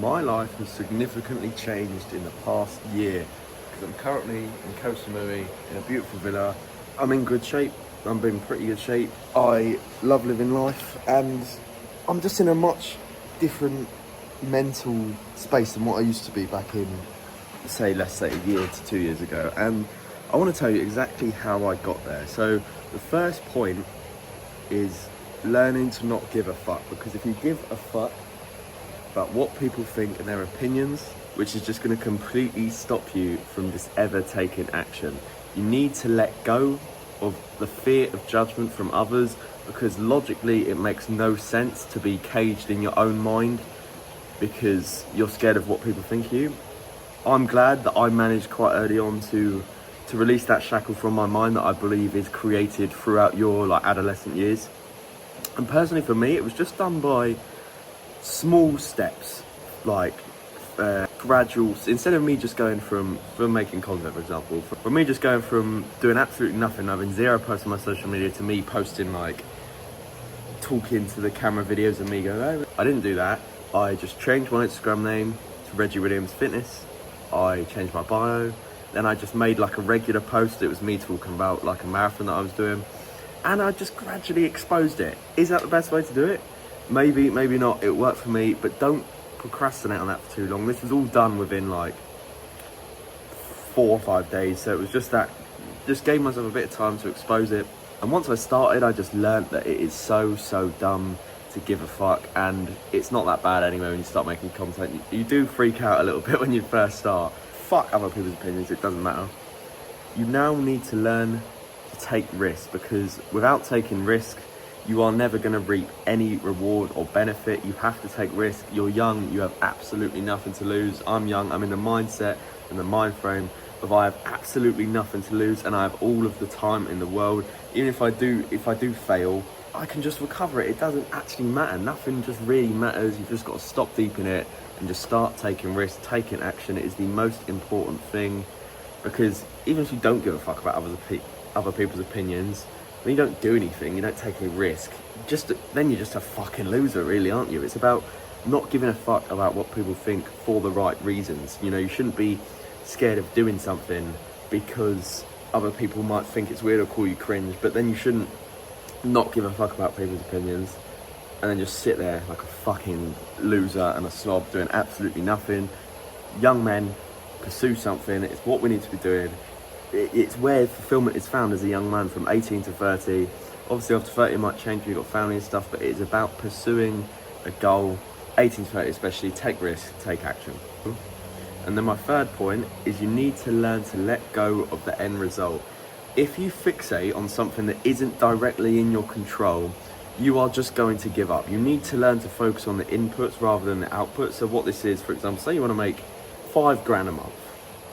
My life has significantly changed in the past year because I'm currently in Koh Samui in a beautiful villa. I'm in good shape. I'm in pretty good shape. I love living life and I'm just in a much different mental space than what I used to be back in, let's say a year to 2 years ago. And I want to tell you exactly how I got there. So the first point is learning to not give a fuck, because if you give a fuck about what people think and their opinions, which is just going to completely stop you from just ever taking action. You need to let go of the fear of judgment from others, because logically it makes no sense to be caged in your own mind because you're scared of what people think of you. I'm glad that I managed quite early on to release that shackle from my mind that I believe is created throughout your adolescent years. And personally for me, it was just done by small steps, gradual. Instead of me just going from making content, for example, from me just going from doing absolutely nothing, having zero posts on my social media, to me posting talking to the camera videos and me going, oh. I didn't do that. I just changed my Instagram name to Reggie Williams Fitness. I changed my bio. Then I just made a regular post. It was me talking about a marathon that I was doing. And I just gradually exposed it. Is that the best way to do it? Maybe, maybe not. It worked for me, but don't procrastinate on that for too long. This was all done within 4 or 5 days. So it was just gave myself a bit of time to expose it. And once I started, I just learned that it is so dumb to give a fuck. And it's not that bad anyway when you start making content. You do freak out a little bit when you first start. Fuck other people's opinions, it doesn't matter. You now need to learn to take risks, because without taking risk, you are never going to reap any reward or benefit. You have to take risk. You're young, you have absolutely nothing to lose. I'm young, I'm in the mindset and the mind frame of I have absolutely nothing to lose, and I have all of the time in the world. Even if I do fail, I can just recover it. It doesn't actually matter. Nothing just really matters. You've just got to stop deep in it and just start taking risks, taking action. It is the most important thing, because even if you don't give a fuck about other people's opinions, when you don't do anything, you don't take any risk, then you're just a fucking loser, really, aren't you? It's about not giving a fuck about what people think for the right reasons. You shouldn't be scared of doing something because other people might think it's weird or call you cringe, but then you shouldn't not give a fuck about people's opinions and then just sit there like a fucking loser and a slob doing absolutely nothing. Young men, pursue something. It's what we need to be doing. It's where fulfillment is found as a young man from 18 to 30. Obviously after 30 it might change if you've got family and stuff, but it is about pursuing a goal. 18 to 30 especially, take risks, take action. And then my third point is you need to learn to let go of the end result. If you fixate on something that isn't directly in your control, you are just going to give up. You need to learn to focus on the inputs rather than the outputs. So what this is, for example, say you want to make £5 a month.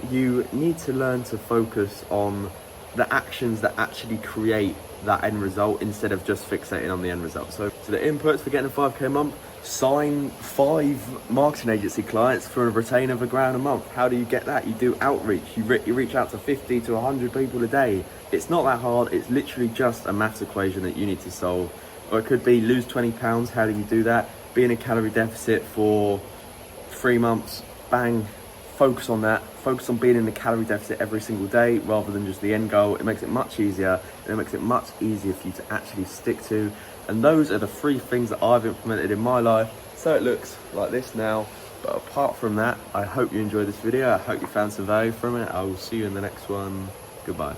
You need to learn to focus on the actions that actually create that end result instead of just fixating on the end result. So the inputs for getting a 5k a month: sign 5 marketing agency clients for a retainer of £1,000 a month. How do you get that? You do outreach. You reach out to 50 to 100 people a day. It's not that hard. It's literally just a maths equation that you need to solve. Or it could be lose 20 pounds. How do you do that? Be in a calorie deficit for 3 months. Bang. Focus on that. Focus on being in the calorie deficit every single day rather than just the end goal. It makes it much easier, and it makes it much easier for you to actually stick to. And those are the 3 things that I've implemented in my life. So it looks like this now. But apart from that, I hope you enjoyed this video. I hope you found some value from it. I will see you in the next one. Goodbye.